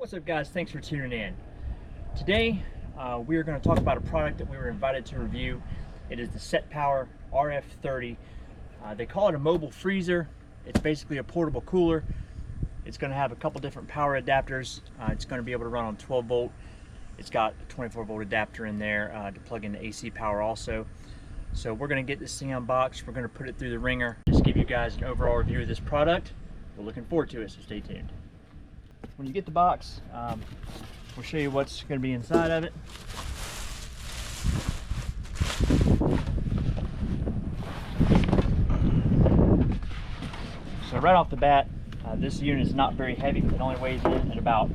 What's up, guys? Thanks for tuning in. Today we are going to talk about a product that we were invited to review. It is the SetPower RF30. They call it a mobile freezer. It's basically a portable cooler. It's going to have a couple different power adapters. It's going to be able to run on 12 volt. It's got a 24 volt adapter in there to plug into AC power also. So we're going to get this thing unboxed. We're going to put it through the ringer. Just give you guys an overall review of this product. We're looking forward to it, so stay tuned. When you get the box, we'll show you what's going to be inside of it. So right off the bat, this unit is not very heavy. It only weighs in at about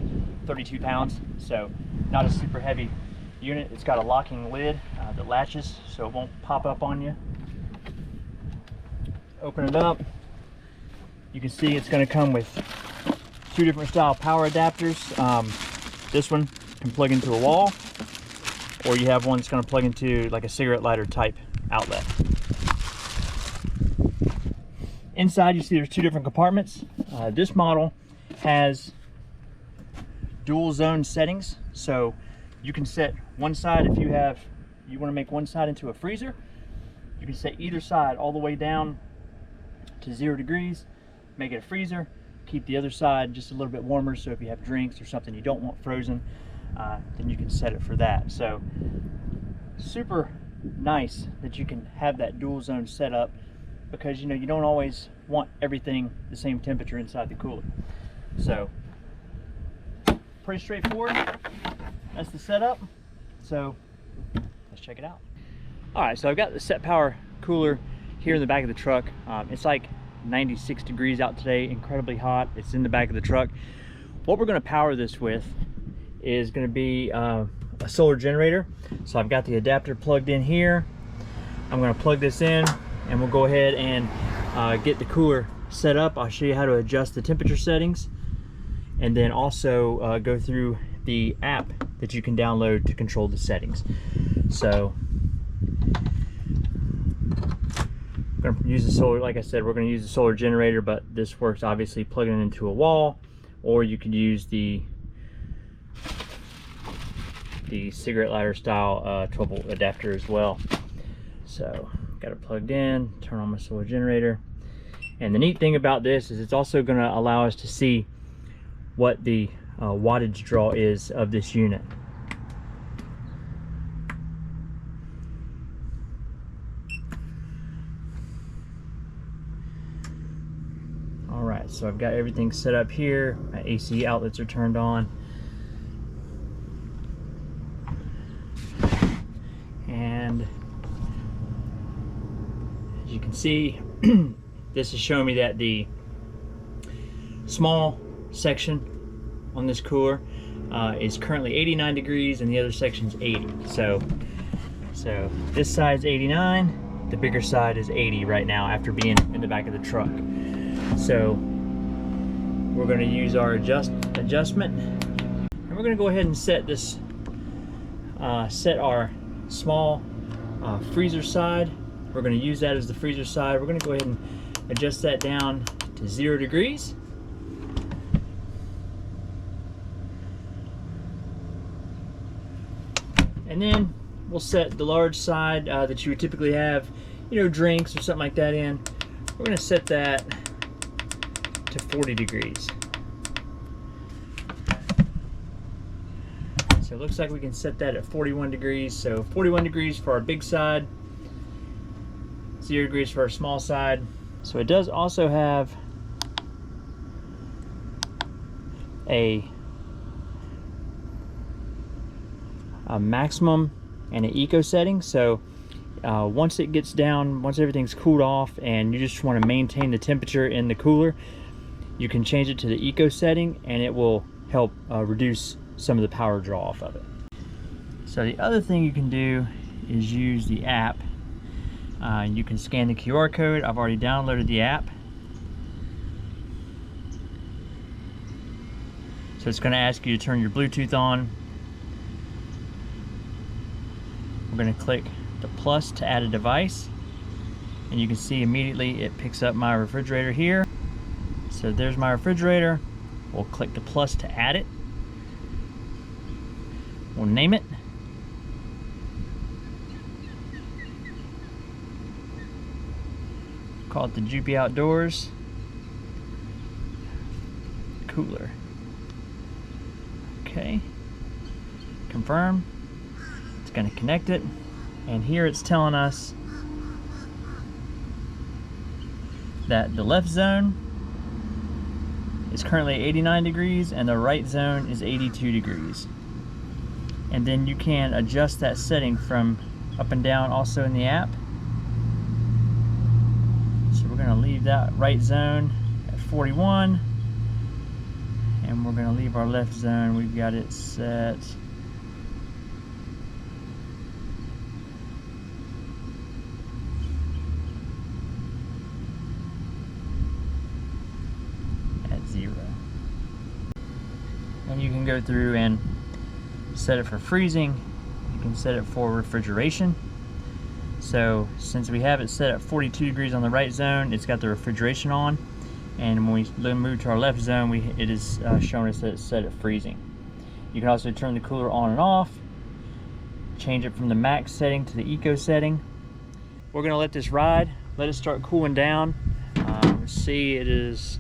32 pounds, so not a super heavy unit. It's got a locking lid that latches, so it won't pop up on you. Open it up. You can see it's going to come with two different style power adapters. This one can plug into a wall, or you have one that's going to plug into like a cigarette lighter type outlet. Inside you see there's two different compartments. This model has dual zone settings, so you can set one side if you want to make one side into a freezer. You can set either side all the way down to 0 degrees, make it a freezer. Keep the other side just a little bit warmer, so if you have drinks or something you don't want frozen, then you can set it for that. So super nice that you can have that dual zone setup, because you don't always want everything the same temperature inside the cooler. So pretty straightforward. That's the setup. So let's check it out. All right, so I've got the SetPower cooler here in the back of the truck. It's like 96 degrees out today, incredibly hot. It's in the back of the truck. What we're going to power this with is going to be a solar generator. So I've got the adapter plugged in here. I'm going to plug this in and we'll go ahead and get the cooler set up. I'll show you how to adjust the temperature settings, and then also go through the app that you can download to control the settings. So we're going to use the solar, like I said, we're going to use the solar generator, but this works obviously plugging it into a wall, or you could use the cigarette lighter style 12 volt adapter as well. So got it plugged in, turn on my solar generator. And the neat thing about this is it's also going to allow us to see what the wattage draw is of this unit. Alright, so I've got everything set up here. My AC outlets are turned on. And as you can see, this is showing me that the small section on this cooler is currently 89 degrees and the other section's 80. So this side's 89, the bigger side is 80 right now after being in the back of the truck. So we're going to use our adjustment, and we're going to go ahead and set this set our small freezer side. We're going to use that as the freezer side. We're going to go ahead and adjust that down to 0 degrees. And then we'll set the large side that you would typically have, drinks or something like that in. We're going to set that to 40 degrees. So it looks like we can set that at 41 degrees. So 41 degrees for our big side, 0 degrees for our small side. So it does also have a maximum and an eco setting. So once it gets down, once everything's cooled off and you just want to maintain the temperature in the cooler, you can change it to the eco setting, and it will help reduce some of the power draw off of it. So the other thing you can do is use the app. You can scan the QR code. I've already downloaded the app. So it's going to ask you to turn your Bluetooth on. We're going to click the plus to add a device, and you can see immediately it picks up my refrigerator here. So there's my refrigerator. We'll click the plus to add it. We'll name it. Call it the Joopy Outdoors Cooler. Okay. Confirm. It's going to connect it. And here it's telling us that the left zone is currently 89 degrees and the right zone is 82 degrees. And then you can adjust that setting from up and down also in the app. So we're going to leave that right zone at 41 and we're going to leave our left zone, we've got it set at 0. And you can go through and set it for freezing, you can set it for refrigeration. So since we have it set at 42 degrees on the right zone, it's got the refrigeration on, and when we move to our left zone, it is showing us that it's set at freezing. You can also turn the cooler on and off, change it from the max setting to the eco setting. We're going to let this ride, let it start cooling down. See, it's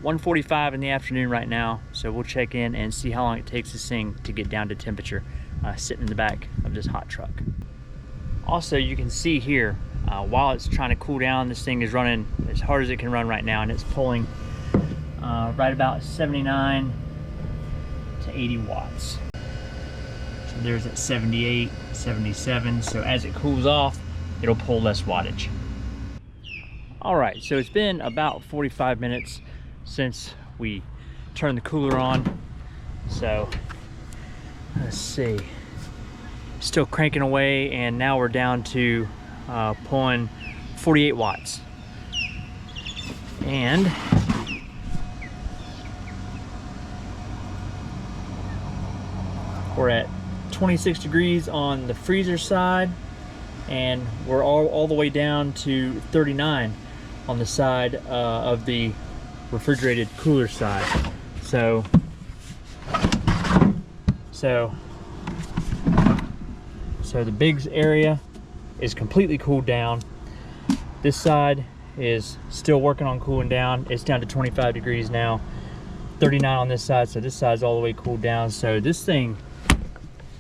1:45 in the afternoon right now, so we'll check in and see how long it takes this thing to get down to temperature sitting in the back of this hot truck. Also, you can see here, while it's trying to cool down, this thing is running as hard as it can run right now, and it's pulling right about 79 to 80 watts. So there's at 78, 77, so as it cools off, it'll pull less wattage. All right, so it's been about 45 minutes since we turned the cooler on. So let's see, still cranking away, and now we're down to pulling 48 watts. And we're at 26 degrees on the freezer side, and we're all the way down to 39 on the side of the refrigerated cooler side. So the big area is completely cooled down. This side is still working on cooling down. It's down to 25 degrees now, 39 on this side, so this side's all the way cooled down. So this thing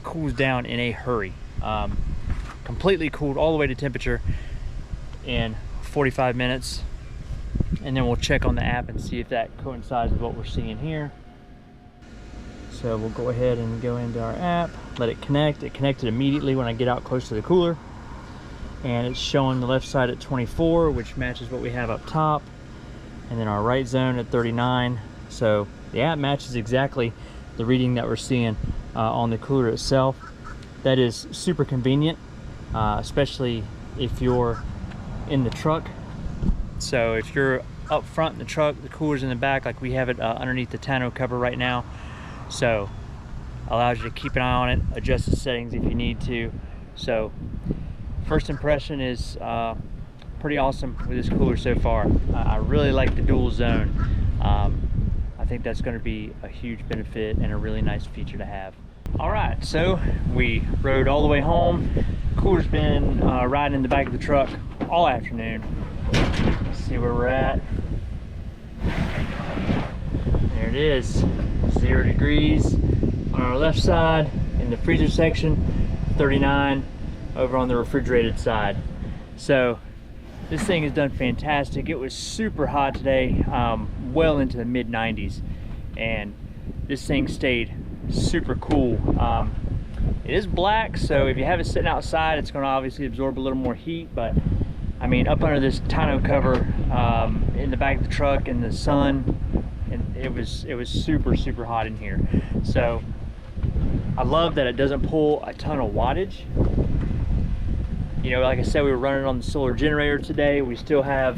cools down in a hurry. Completely cooled all the way to temperature in 45 minutes. And then we'll check on the app and see if that coincides with what we're seeing here. So we'll go ahead and go into our app, let it connect. It connected immediately when I get out close to the cooler. And it's showing the left side at 24, which matches what we have up top. And then our right zone at 39. So the app matches exactly the reading that we're seeing on the cooler itself. That is super convenient, especially if you're in the truck. So if you're up front in the truck, the cooler's in the back, like we have it underneath the tonneau cover right now. So allows you to keep an eye on it, adjust the settings if you need to. So first impression is pretty awesome with this cooler so far. I really like the dual zone. I think that's going to be a huge benefit and a really nice feature to have. All right, so we rode all the way home. Cooler's been riding in the back of the truck all afternoon. Let's see where we're at. There it is, 0 degrees on our left side in the freezer section, 39 over on the refrigerated side. So this thing has done fantastic. It was super hot today, well into the mid 90s, and this thing stayed super cool. It is black, so if you have it sitting outside, it's going to obviously absorb a little more heat, but I mean, up under this tonneau cover in the back of the truck in the sun, and it was super hot in here. So I love that it doesn't pull a ton of wattage. You know, like I said, we were running on the solar generator today. We still have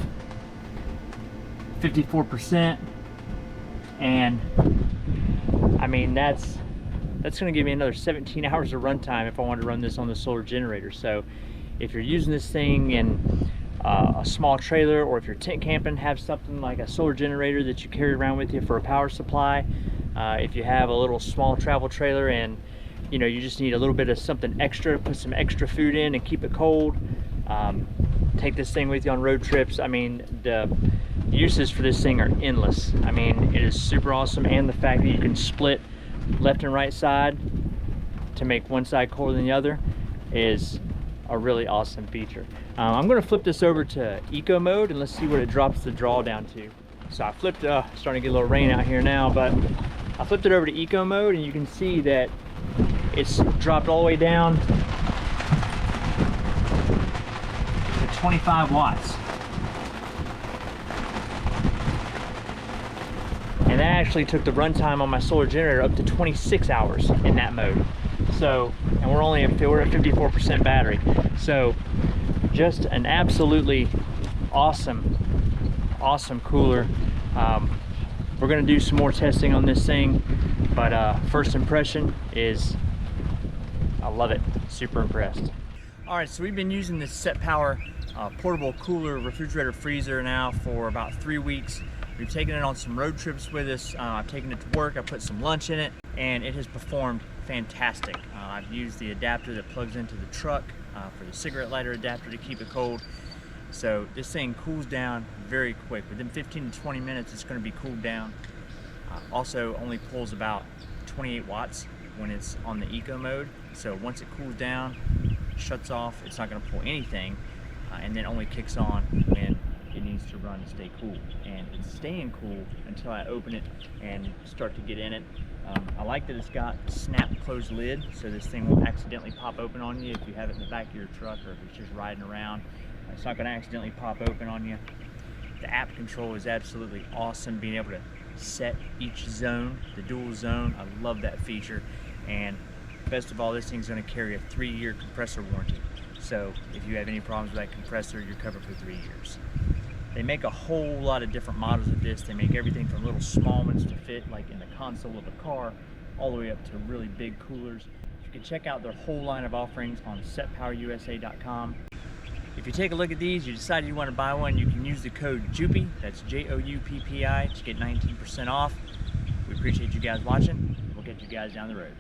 54%, and I mean that's going to give me another 17 hours of runtime if I want to run this on the solar generator. So if you're using this thing in a small trailer, or if you're tent camping, have something like a solar generator that you carry around with you for a power supply, If you have a little small travel trailer and you know you just need a little bit of something extra, put some extra food in and keep it cold, take this thing with you on road trips. I mean, the uses for this thing are endless. I mean, it is super awesome, and the fact that you can split left and right side to make one side colder than the other is a really awesome feature. I'm going to flip this over to eco mode and let's see what it drops the draw down to. So I flipped, starting to get a little rain out here now, but I flipped it over to eco mode and you can see that it's dropped all the way down to 25 watts. And that actually took the runtime on my solar generator up to 26 hours in that mode. So, and we're at 54% battery. So just an absolutely awesome cooler. We're gonna do some more testing on this thing, but first impression is I love it. Super impressed. All right, so we've been using this SetPower portable cooler refrigerator freezer now for about 3 weeks. We've taken it on some road trips with us. I've taken it to work, I put some lunch in it, and it has performed fantastic. I've used the adapter that plugs into the truck for the cigarette lighter adapter to keep it cold. So this thing cools down very quick. Within 15 to 20 minutes, it's gonna be cooled down. Also only pulls about 28 watts when it's on the eco mode. So once it cools down, shuts off, it's not gonna pull anything, and then only kicks on when it needs to run to stay cool. And it's staying cool until I open it and start to get in it. I like that it's got a snap closed lid, so this thing won't accidentally pop open on you if you have it in the back of your truck or if it's just riding around. It's not going to accidentally pop open on you. The app control is absolutely awesome, being able to set each zone, the dual zone. I love that feature. And best of all, this thing's going to carry a 3-year compressor warranty. So if you have any problems with that compressor, you're covered for 3 years. They make a whole lot of different models of this. They make everything from little small ones to fit like in the console of a car, all the way up to really big coolers. You can check out their whole line of offerings on setpowerusa.com. If you take a look at these, you decide you want to buy one, you can use the code JOUPPI, that's JOUPPI, to get 19% off. We appreciate you guys watching. We'll get you guys down the road.